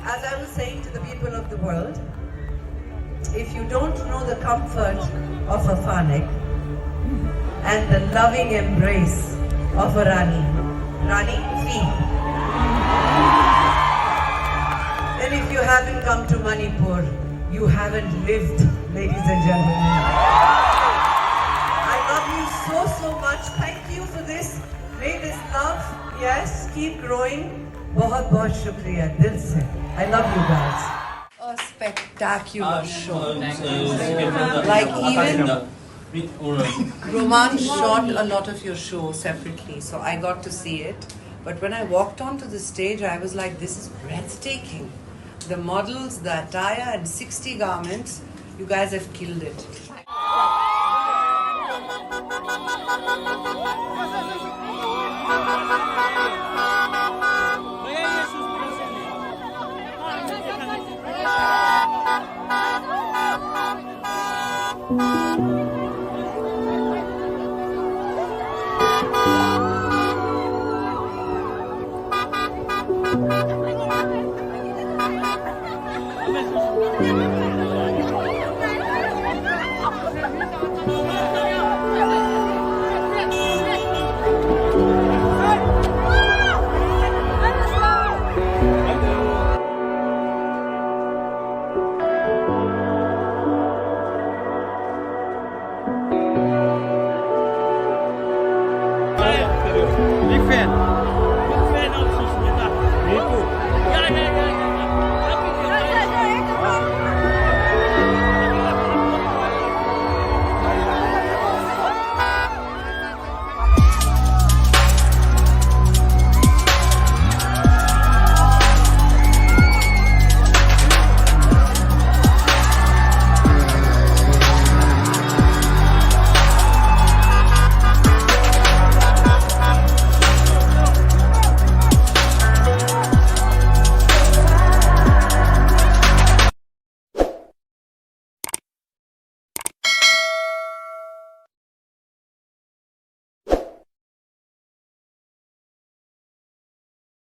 As I was saying to the people of the world, if you don't know the comfort of a phanek and the loving embrace of a Rani fee, then if you haven't come to Manipur, you haven't lived, ladies and gentlemen. I love you so much. Thank you for this. May this love, yes, keep growing. बहुत बहुत शुक्रिया दिल से. I love you guys. A spectacular show. Like even Roman shot a lot of your show separately, so I got to see it. But when I walked onto the stage, I was like, this is breathtaking. The models, the attire, and 60 garments. You guys have killed it.